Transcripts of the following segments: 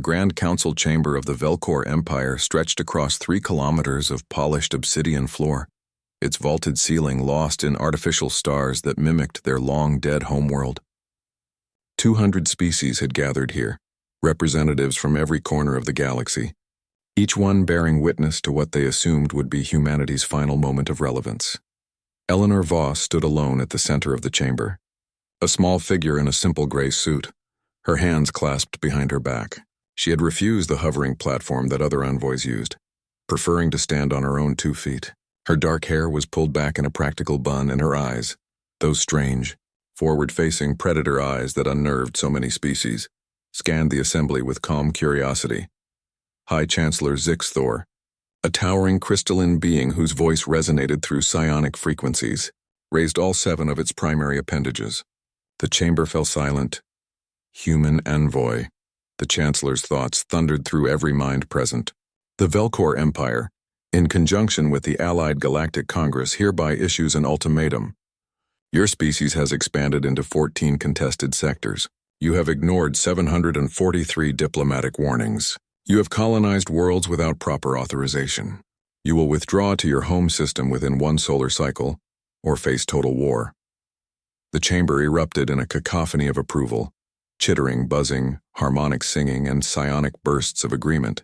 Grand Council chamber of the Velcor Empire stretched across 3 kilometers of polished obsidian floor, its vaulted ceiling lost in artificial stars that mimicked their long-dead homeworld. 200 species had gathered here, representatives from every corner of the galaxy, each one bearing witness to what they assumed would be humanity's final moment of relevance. Eleanor Voss stood alone at the center of the chamber, a small figure in a simple gray suit, her hands clasped behind her back. She had refused the hovering platform that other envoys used, preferring to stand on her own 2 feet. Her dark hair was pulled back in a practical bun, and her eyes, those strange, forward-facing predator eyes that unnerved so many species, scanned the assembly with calm curiosity. High Chancellor Zixthor, a towering crystalline being whose voice resonated through psionic frequencies, raised all 7 of its primary appendages. The chamber fell silent. Human envoy. The Chancellor's thoughts thundered through every mind present. The Velcor Empire, in conjunction with the Allied Galactic Congress, hereby issues an ultimatum. Your species has expanded into 14 contested sectors. You have ignored 743 diplomatic warnings. You have colonized worlds without proper authorization. You will withdraw to your home system within 1 solar cycle, or face total war. The chamber erupted in a cacophony of approval, chittering, buzzing, harmonic singing, and psionic bursts of agreement.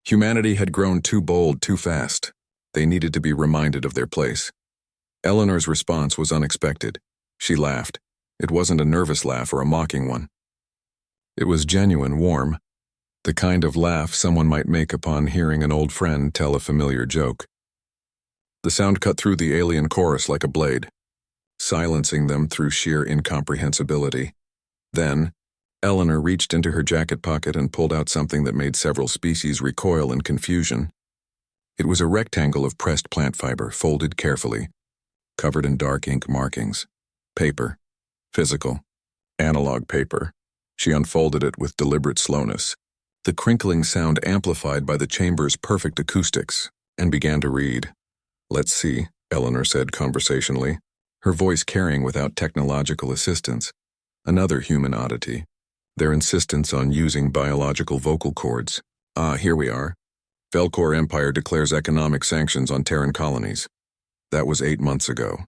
Humanity had grown too bold too fast. They needed to be reminded of their place. Eleanor's response was unexpected. She laughed. It wasn't a nervous laugh or a mocking one. It was genuine, warm, the kind of laugh someone might make upon hearing an old friend tell a familiar joke. The sound cut through the alien chorus like a blade, silencing them through sheer incomprehensibility. Then, Eleanor reached into her jacket pocket and pulled out something that made several species recoil in confusion. It was a rectangle of pressed plant fiber, folded carefully, covered in dark ink markings. Paper. Physical. Analog paper. She unfolded it with deliberate slowness, the crinkling sound amplified by the chamber's perfect acoustics, and began to read. "Let's see," Eleanor said conversationally, her voice carrying without technological assistance. Another human oddity, their insistence on using biological vocal cords. Here we are. Velcor Empire declares economic sanctions on Terran colonies. That was 8 months ago.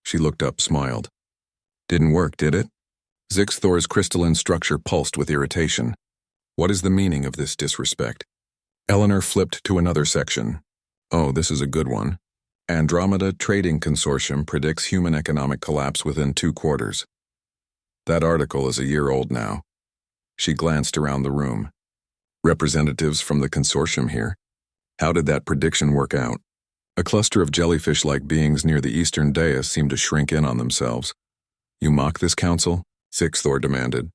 She looked up, smiled. Didn't work, did it? Zixthor's crystalline structure pulsed with irritation. What is the meaning of this disrespect? Eleanor flipped to another section. Oh, this is a good one. Andromeda Trading Consortium predicts human economic collapse within 2 quarters. That article is a year old now. She glanced around the room. Representatives from the consortium here. How did that prediction work out? A cluster of jellyfish-like beings near the eastern dais seemed to shrink in on themselves. You mock this council? Zixthor demanded.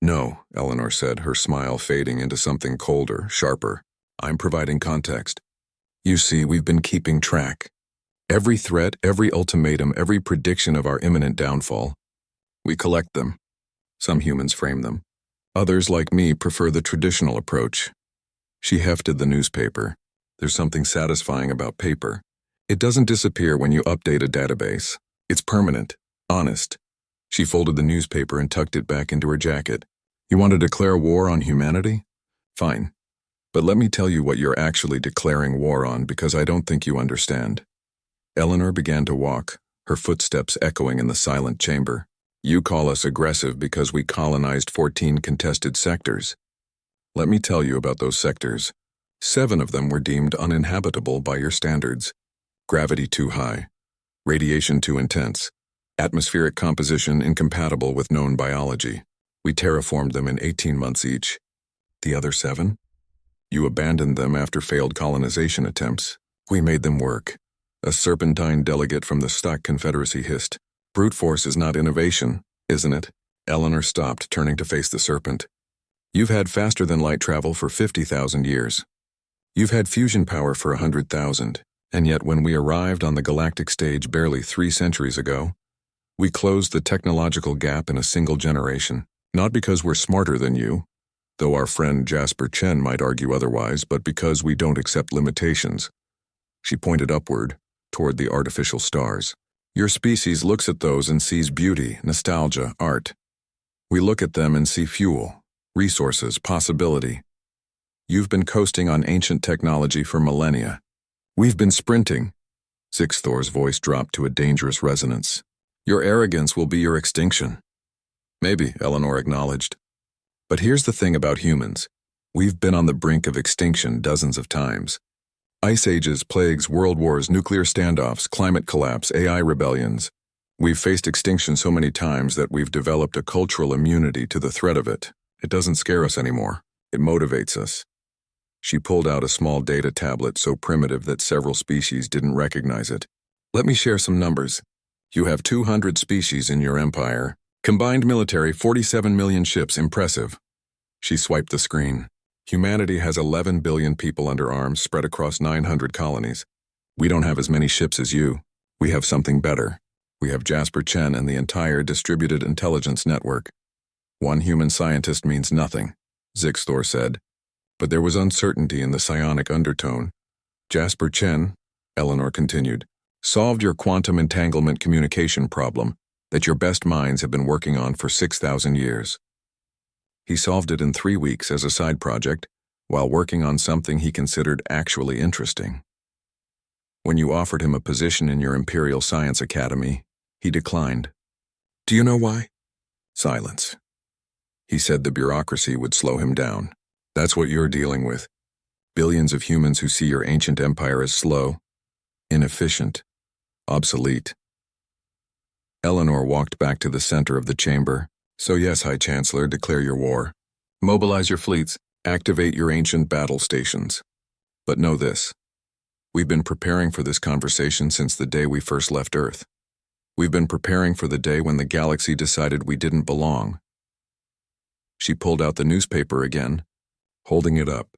No, Eleanor said, her smile fading into something colder, sharper. I'm providing context. You see, we've been keeping track. Every threat, every ultimatum, every prediction of our imminent downfall. We collect them. Some humans frame them. Others, like me, prefer the traditional approach. She hefted the newspaper. There's something satisfying about paper. It doesn't disappear when you update a database. It's permanent, honest. She folded the newspaper and tucked it back into her jacket. You want to declare war on humanity? Fine. But let me tell you what you're actually declaring war on, because I don't think you understand. Eleanor began to walk, her footsteps echoing in the silent chamber. You call us aggressive because we colonized 14 contested sectors. Let me tell you about those sectors. 7 of them were deemed uninhabitable by your standards. Gravity too high. Radiation too intense. Atmospheric composition incompatible with known biology. We terraformed them in 18 months each. The other 7? You abandoned them after failed colonization attempts. We made them work. A serpentine delegate from the Stock Confederacy hissed. Brute force is not innovation, isn't it? Eleanor stopped, turning to face the serpent. You've had faster-than-light travel for 50,000 years. You've had fusion power for 100,000, and yet when we arrived on the galactic stage barely 3 centuries ago, we closed the technological gap in a single generation. Not because we're smarter than you, though our friend Jasper Chen might argue otherwise, but because we don't accept limitations. She pointed upward, toward the artificial stars. Your species looks at those and sees beauty, nostalgia, art. We look at them and see fuel, resources, possibility. You've been coasting on ancient technology for millennia. We've been sprinting. Zixthor's voice dropped to a dangerous resonance. Your arrogance will be your extinction. Maybe, Eleanor acknowledged. But here's the thing about humans. We've been on the brink of extinction dozens of times. Ice ages, plagues, world wars, nuclear standoffs, climate collapse, AI rebellions. We've faced extinction so many times that we've developed a cultural immunity to the threat of it. It doesn't scare us anymore. It motivates us. She pulled out a small data tablet so primitive that several species didn't recognize it. Let me share some numbers. You have 200 species in your empire. Combined military, 47 million ships, impressive. She swiped the screen. Humanity has 11 billion people under arms spread across 900 colonies. We don't have as many ships as you. We have something better. We have Jasper Chen and the entire distributed intelligence network. One human scientist means nothing, Zixthor said. But there was uncertainty in the psionic undertone. Jasper Chen, Eleanor continued, solved your quantum entanglement communication problem that your best minds have been working on for 6,000 years. He solved it in 3 weeks as a side project, while working on something he considered actually interesting. When you offered him a position in your Imperial Science Academy, he declined. Do you know why? Silence. He said the bureaucracy would slow him down. That's what you're dealing with. Billions of humans who see your ancient empire as slow, inefficient, obsolete. Eleanor walked back to the center of the chamber. So yes, High Chancellor, declare your war. Mobilize your fleets. Activate your ancient battle stations. But know this. We've been preparing for this conversation since the day we first left Earth. We've been preparing for the day when the galaxy decided we didn't belong. She pulled out the newspaper again, holding it up.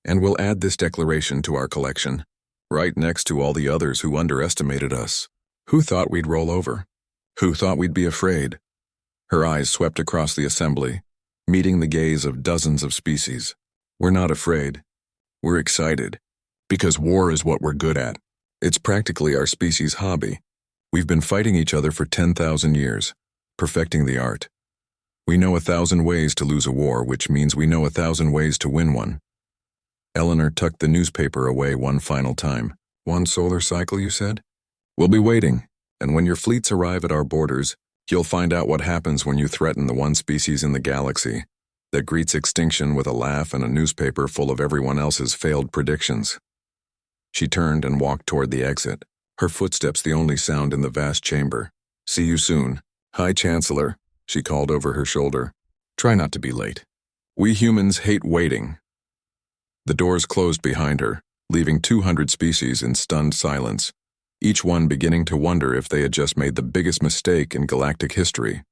And we'll add this declaration to our collection, right next to all the others who underestimated us. Who thought we'd roll over? Who thought we'd be afraid? Her eyes swept across the assembly, meeting the gaze of dozens of species. We're not afraid. We're excited. Because war is what we're good at. It's practically our species' hobby. We've been fighting each other for 10,000 years, perfecting the art. We know 1,000 ways to lose a war, which means we know 1,000 ways to win one. Eleanor tucked the newspaper away one final time. 1 solar cycle, you said? We'll be waiting, and when your fleets arrive at our borders, you'll find out what happens when you threaten the one species in the galaxy that greets extinction with a laugh and a newspaper full of everyone else's failed predictions. She turned and walked toward the exit, her footsteps the only sound in the vast chamber. See you soon, High Chancellor, she called over her shoulder. Try not to be late. We humans hate waiting. The doors closed behind her, leaving 200 species in stunned silence, each one beginning to wonder if they had just made the biggest mistake in galactic history.